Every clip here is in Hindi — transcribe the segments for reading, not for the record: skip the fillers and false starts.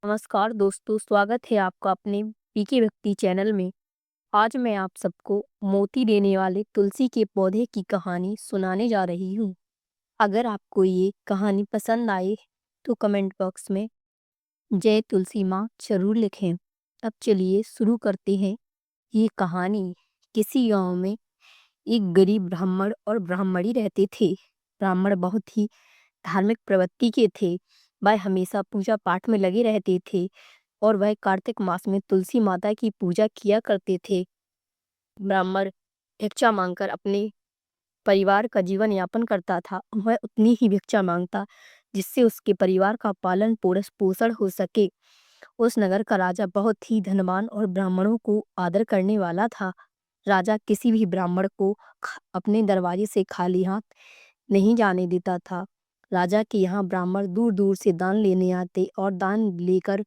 नमस्कार दोस्तों, स्वागत है आपका अपने पीके व्यक्ति चैनल में। आज मैं आप सबको मोती देने वाले तुलसी के पौधे की कहानी सुनाने जा रही हूँ। अगर आपको ये कहानी पसंद आए तो कमेंट बॉक्स में जय तुलसी माँ जरूर लिखें। अब चलिए शुरू करते हैं। ये कहानी किसी गांव में एक गरीब ब्राह्मण और ब्राह्मणी रहते थे। ब्राह्मण बहुत ही धार्मिक प्रवृत्ति के थे। वह हमेशा पूजा पाठ में लगे रहते थे और वह कार्तिक मास में तुलसी माता की पूजा किया करते थे। ब्राह्मण भिक्षा मांगकर अपने परिवार का जीवन यापन करता था। वह उतनी ही भिक्षा मांगता जिससे उसके परिवार का पालन पोषण हो सके। उस नगर का राजा बहुत ही धनवान और ब्राह्मणों को आदर करने वाला था। राजा किसी भी ब्राह्मण को अपने दरवाजे से खाली हाथ नहीं जाने देता था। राजा के यहाँ ब्राह्मण दूर दूर से दान लेने आते और दान लेकर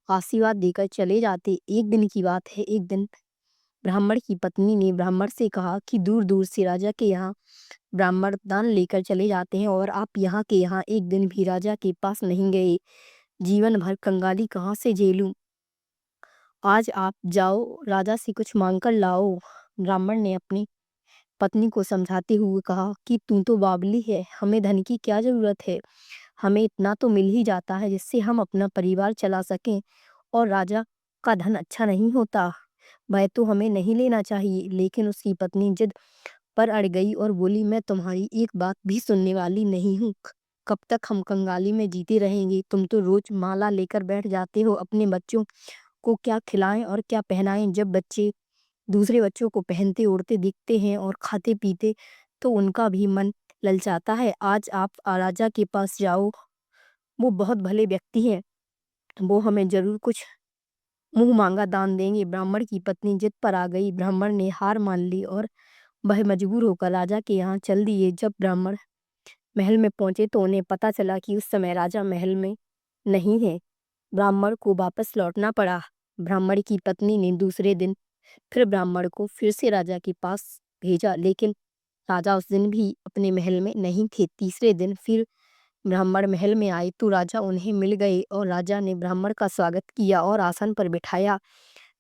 आशीर्वाद देकर चले जाते। एक दिन की बात है, एक दिन ब्राह्मण की पत्नी ने ब्राह्मण से कहा कि दूर दूर से राजा के यहाँ ब्राह्मण दान लेकर चले जाते हैं और आप यहाँ के यहाँ एक दिन भी राजा के पास नहीं गए। जीवन भर कंगाली कहाँ से झेलूं। आज आप जाओ, राजा से कुछ मांग कर लाओ। ब्राह्मण ने अपनी पत्नी को समझाते हुए कहा कि तू तो बावली है, हमें धन की क्या जरूरत है। हमें इतना तो मिल ही जाता है जिससे हम अपना परिवार चला सकें। और राजा का धन अच्छा नहीं होता, वह तो हमें नहीं लेना चाहिए। लेकिन उसकी पत्नी जिद पर अड़ गई और बोली, मैं तुम्हारी एक बात भी सुनने वाली नहीं हूँ। कब तक हम कंगाली में जीते रहेंगे। तुम तो रोज माला लेकर बैठ जाते हो। अपने बच्चों को क्या खिलाएं और क्या पहनाएं। जब बच्चे दूसरे बच्चों को पहनते ओढ़ते दिखते हैं और खाते पीते तो उनका भी मन ललचाता है। आज आप राजा के पास जाओ, वो बहुत भले व्यक्ति हैं, वो हमें जरूर कुछ मुंह मांगा दान देंगे। ब्राह्मण की पत्नी जिद पर आ गई। ब्राह्मण ने हार मान ली और वह मजबूर होकर राजा के यहाँ चल दिए। जब ब्राह्मण महल में पहुंचे तो उन्हें पता चला कि उस समय राजा महल में नहीं है। ब्राह्मण को वापस लौटना पड़ा। ब्राह्मण की पत्नी ने दूसरे दिन फिर ब्राह्मण को फिर से राजा के पास भेजा, लेकिन राजा उस दिन भी अपने महल में नहीं थे। तीसरे दिन फिर ब्राह्मण महल में आए तो राजा उन्हें मिल गए और राजा ने ब्राह्मण का स्वागत किया और आसन पर बिठाया।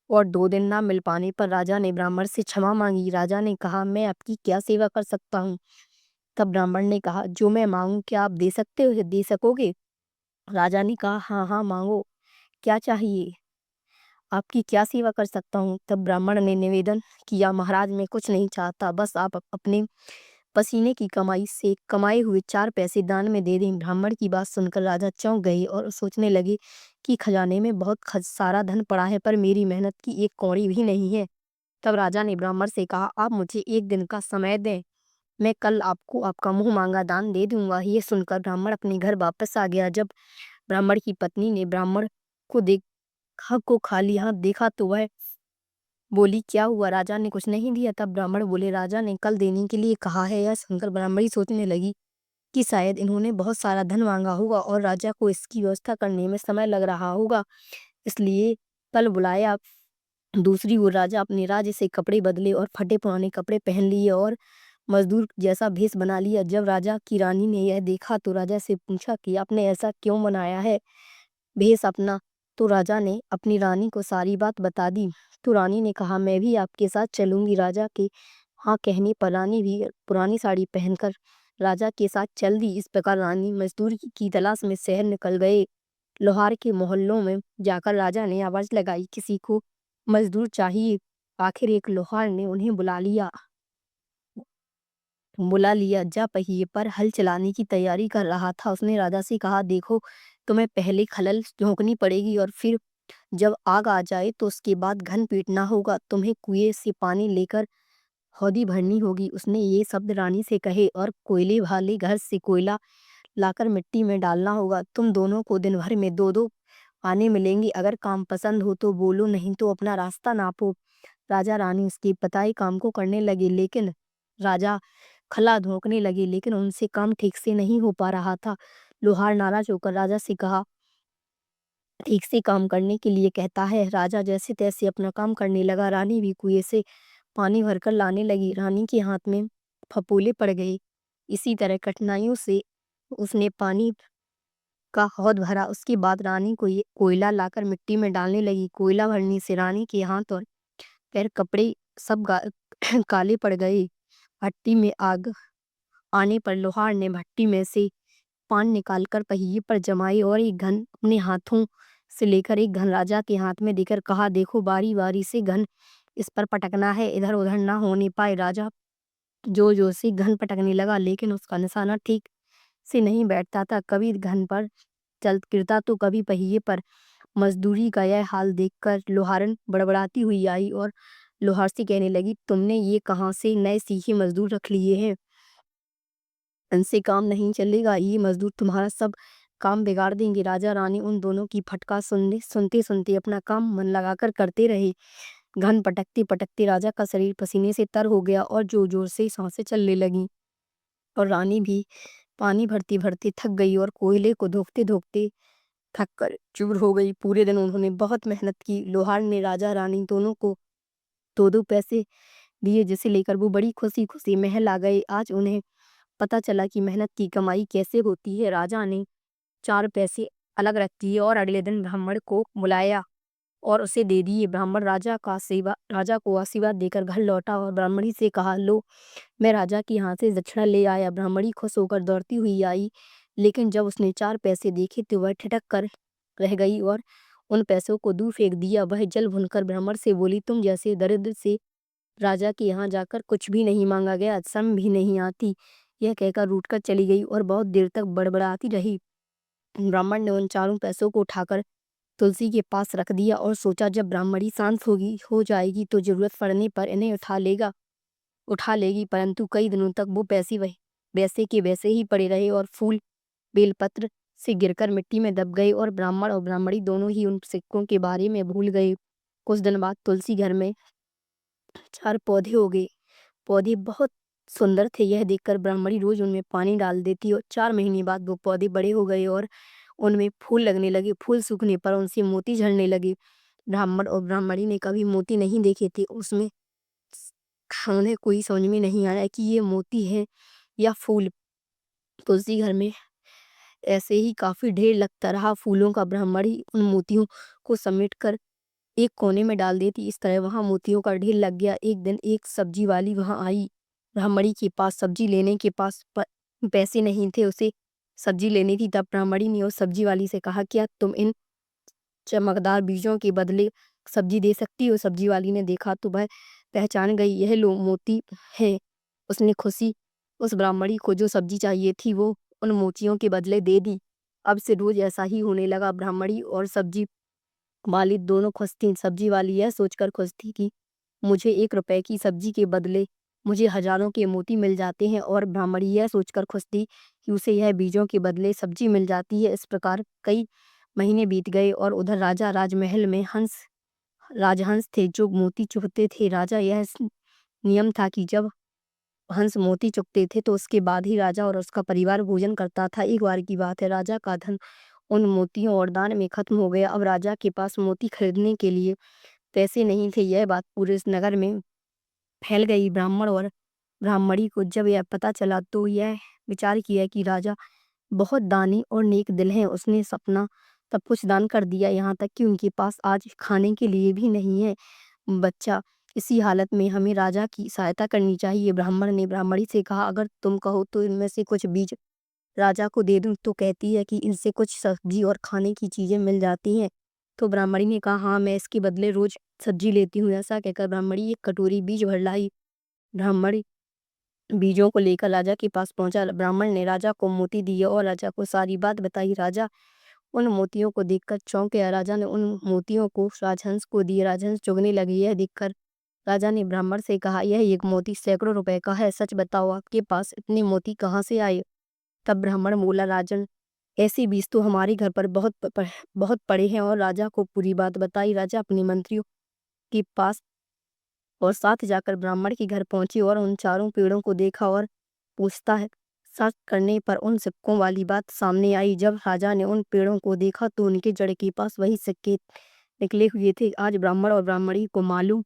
और 2 दिन ना मिल पाने पर राजा ने ब्राह्मण से क्षमा मांगी। राजा ने कहा, मैं आपकी क्या सेवा कर सकता हूँ। तब ब्राह्मण ने कहा, जो मैं मांगू क्या आप दे सकते हो, दे सकोगे। राजा ने कहा, हाँ हाँ मांगो, क्या चाहिए, आपकी क्या सेवा कर सकता हूँ। तब ब्राह्मण ने निवेदन किया, महाराज मैं कुछ नहीं चाहता, बस आप अपने पसीने की कमाई से कमाए हुए 4 पैसे दान में दे दें। ब्राह्मण की बात सुनकर राजा चौंक गए और सोचने लगे कि खजाने में बहुत सारा धन पड़ा है पर मेरी मेहनत की एक कौड़ी भी नहीं है। तब राजा ने ब्राह्मण से कहा, आप मुझे एक दिन का समय दें, मैं कल आपको आपका मुंह मांगा दान दे दूंगा। ये सुनकर ब्राह्मण अपने घर वापस आ गया। जब ब्राह्मण की पत्नी ने ब्राह्मण को खाली हाथ देखा तो वह बोली, क्या हुआ, राजा ने कुछ नहीं दिया। तब ब्राह्मण बोले, राजा ने कल देने के लिए कहा है। यह सुनकर ब्राह्मणी सोचने लगी कि शायद इन्होंने बहुत सारा धन मांगा होगा और राजा को इसकी व्यवस्था करने में समय लग रहा होगा, इसलिए कल बुलाया। दूसरी ओर राजा अपने राज्य से कपड़े बदले और फटे पुराने कपड़े पहन लिए और मजदूर जैसा भेष बना लिया। जब राजा की रानी ने यह देखा तो राजा से पूछा कि आपने ऐसा क्यों बनाया है भेष अपना। तो राजा ने अपनी रानी को सारी बात बता दी। तो रानी ने कहा, मैं भी आपके साथ चलूंगी। राजा के हाँ कहने पर रानी भी पुरानी साड़ी पहनकर राजा के साथ चल दी। इस प्रकार रानी मजदूर की तलाश में शहर निकल गए। लोहार के मोहल्लों में जाकर राजा ने आवाज लगाई, किसी को मजदूर चाहिए। आखिर एक लोहार ने उन्हें बुला लिया। जा पहिए पर हल चलाने की तैयारी कर रहा था। उसने राजा से कहा, देखो तुम्हें पहले खलल झोंकनी पड़ेगी और फिर जब आग आ जाए तो उसके बाद घन पीटना होगा। तुम्हें कुएं से पानी लेकर हौदी भरनी होगी। उसने ये शब्द रानी से कहे और कोयले वाले घर से कोयला लाकर मिट्टी में डालना होगा। तुम दोनों को दिन भर में 2-2 आने मिलेंगे। अगर काम पसंद हो तो बोलो, नहीं तो अपना रास्ता नापो। राजा रानी उसके बताए काम को करने लगे, लेकिन राजा खला धोंकने लगे, लेकिन उनसे काम ठीक से नहीं हो पा रहा था। लोहार नाराज होकर राजा से कहा, ठीक से काम करने के लिए कहता है। राजा जैसे तैसे अपना काम करने लगा। रानी भी कुएं से पानी भरकर लाने लगी। रानी के हाथ में फपोले पड़ गए। इसी तरह कठिनाइयों से उसने पानी का हौद भरा। उसके बाद रानी को ये कोयला लाकर मिट्टी में डालने लगी। कोयला भरने से रानी के हाथ और पैर, कपड़े सब काले पड़ गए। भट्टी में आग आने पर लोहार ने भट्टी में से पान निकालकर पहिए पर जमाई और एक घन अपने हाथों से लेकर एक घन राजा के हाथ में देकर कहा, देखो बारी बारी से घन इस पर पटकना है, इधर उधर ना होने पाए। राजा जोर जोर से घन पटकने लगा, लेकिन उसका निशाना ठीक से नहीं बैठता था। कभी घन पर चल गिरता तो कभी पहिए पर। मजदूरी का यह हाल देखकर लोहारन बड़बड़ाती हुई आई और लोहार से कहने लगी, तुमने ये कहाँ से नए सीखे मजदूर रख लिए हैं? इनसे काम नहीं चलेगा, ये मजदूर तुम्हारा सब काम बिगाड़ देंगे। राजा रानी उन दोनों की फटकार सुनते सुनते अपना काम मन लगाकर करते रहे। घन पटकते पटकते राजा का शरीर पसीने से तर हो गया और जोर जोर से सांसें चलने लगी। और रानी भी पानी भरते भरते थक गई और कोयले को धोखते धोखते थक कर चूर हो गई। पूरे दिन उन्होंने बहुत मेहनत की। लोहार ने राजा रानी दोनों को दो दो पैसे दिए, जिसे लेकर वो बड़ी खुशी खुशी महल आ गए। आज उन्हें पता चला कि मेहनत की कमाई कैसे होती है। राजा ने 4 पैसे अलग रख दिए और अगले दिन ब्राह्मण को बुलाया और उसे दे दिए। ब्राह्मण राजा को आशीर्वाद देकर घर लौटा और ब्राह्मणी से कहा, लो मैं राजा के यहाँ से दक्षिणा ले आया। ब्राह्मणी खुश होकर दौड़ती हुई आई, लेकिन जब उसने 4 पैसे देखे तो वह ठिठक कर रह गई और उन पैसों को दूर फेंक दिया। वह जल भुनकर ब्राह्मण से बोली, तुम जैसे दरिद्र से राजा के यहाँ जाकर कुछ भी नहीं मांगा गया, शर्म भी नहीं आती। यह कहकर रूठकर चली गई और बहुत देर तक बड़बड़ाती रही। ब्राह्मण ने उन 4 पैसों को उठाकर तुलसी के पास रख दिया और सोचा, जब ब्राह्मणी शांत हो जाएगी तो जरूरत पड़ने पर इन्हें उठा लेगी। परंतु कई दिनों तक वो पैसे वैसे के वैसे ही पड़े रहे और फूल बेलपत्र से गिरकर मिट्टी में दब गए और ब्राह्मण और ब्राह्मणी दोनों ही उन सिक्कों के बारे में भूल गए। कुछ दिन बाद तुलसी घर में 4 पौधे हो गए। पौधे बहुत सुंदर थे। यह देखकर ब्राह्मणी रोज उनमें पानी डाल देती और 4 महीने बाद वो पौधे बड़े हो गए और उनमें फूल लगने लगे। फूल सूखने पर उनसे मोती झड़ने लगे। ब्राह्मण और ब्राह्मणी ने कभी मोती नहीं देखे थे। उसमें उन्हें कोई समझ में नहीं आया कि ये मोती है या फूल। तुलसी घर में ऐसे ही काफी ढेर लगता रहा फूलों का। ब्राह्मणी उन मोतियों को समेट कर एक कोने में डाल देती। इस तरह वहां मोतियों का ढेर लग गया। एक दिन एक सब्जी वाली वहां आई। ब्राह्मणी के पास सब्जी लेने के पास पैसे नहीं थे। उसे सब्जी लेनी थी। तब ब्राह्मणी ने उस सब्जी वाली से कहा, क्या तुम इन चमकदार बीजों के बदले सब्जी दे सकती हो? सब्जी वाली ने देखा तो वह पहचान गई, यह लो मोती है। उसने खुशी उस ब्राह्मणी को जो सब्जी चाहिए थी वो उन मोतियों के बदले दे दी। अब से रोज ऐसा ही होने लगा। ब्राह्मणी और सब्जी वाली दोनों खुश थी। सब्जी वाली यह सोचकर खुश थी कि मुझे 1 रुपए की सब्जी के बदले मुझे हजारों के मोती मिल जाते हैं, और ब्राह्मणी यह सोचकर खुश थी कि उसे यह बीजों के बदले सब्जी मिल जाती है। इस प्रकार कई महीने बीत गए और उधर राजा राजमहल में राजहंस थे जो मोती चुगते थे। राजा यह नियम था कि जब हंस मोती चुगते थे तो उसके बाद ही राजा और उसका परिवार भोजन करता था। एक बार की बात है, राजा का धन उन मोतियों और दान में खत्म हो गया। अब राजा के पास मोती खरीदने के लिए पैसे नहीं थे। यह बात पूरे इस नगर में फैल गई। ब्राह्मण और ब्राह्मणी को जब यह पता चला तो यह विचार किया कि राजा बहुत दानी और नेक दिल हैं। उसने सपना सब कुछ दान कर दिया, यहाँ तक कि उनके पास आज खाने के लिए भी नहीं है। बच्चा, इसी हालत में हमें राजा की सहायता करनी चाहिए। ब्राह्मण ने ब्राह्मणी से कहा, अगर तुम कहो तो इनमें से कुछ बीज राजा को दे दूं। तो कहती है कि इनसे कुछ सब्जी और खाने की चीजें मिल जाती हैं। तो ब्राह्मणी ने कहा, हाँ मैं इसके बदले रोज सब्जी लेती हूँ। ऐसा कहकर ब्राह्मणी एक कटोरी बीज भर लाई। ब्राह्मण बीजों को लेकर राजा के पास पहुंचा। ब्राह्मण ने राजा को मोती दिए और राजा को सारी बात बताई। राजा उन मोतियों को देखकर चौंक गया। राजा ने उन मोतियों को राजहंस को दिए। राजहंस चुगने लगे। यह देखकर राजा ने ब्राह्मण से कहा, यह एक मोती सैकड़ों रुपए का है। सच बताओ, आपके पास इतने मोती कहाँ से आए? तब ब्राह्मण बोला, राजन ऐसे बीज तो हमारे घर पर बहुत पड़े हैं। और राजा को पूरी बात बताई। राजा अपने मंत्रियों के पास और साथ जाकर ब्राह्मण के घर पहुंचे और उन चारों पेड़ों को देखा और पूछता है सर्च करने पर उन सिक्कों वाली बात सामने आई। जब राजा ने उन पेड़ों को देखा तो उनके जड़ के पास वही सिक्के निकले हुए थे। आज ब्राह्मण और ब्राह्मणी को मालूम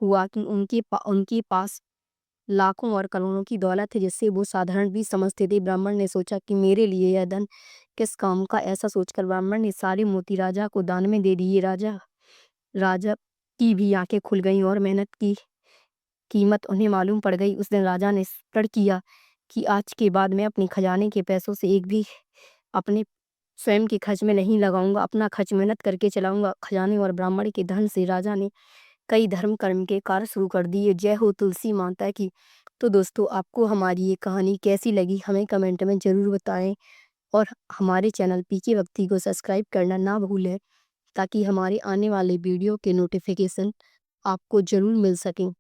हुआ कि उनके पास लाखों और करोड़ों की दौलत है जिससे वो साधारण भी समझते थे। ब्राह्मण ने सोचा कि मेरे लिए यह धन किस काम का। ऐसा सोचकर ब्राह्मण ने सारे मोती राजा को दान में दे दिए। राजा राजा की भी आंखें खुल गईं और मेहनत की कीमत उन्हें मालूम पड़ गई। उस दिन राजा ने प्रण किया कि आज के बाद मैं अपने खजाने के पैसों से एक भी अपने स्वयं के खर्च में नहीं लगाऊंगा। अपना खर्च मेहनत करके चलाऊंगा। खजाने और ब्राह्मण के धन से राजा ने कई धर्म कर्म के कार्य शुरू कर दिए। जय हो तुलसी माता की। तो दोस्तों, आपको हमारी ये कहानी कैसी लगी हमें कमेंट में ज़रूर बताएं और हमारे चैनल पीके भक्ति को सब्सक्राइब करना ना भूलें ताकि हमारे आने वाले वीडियो के नोटिफिकेशन आपको ज़रूर मिल सकें।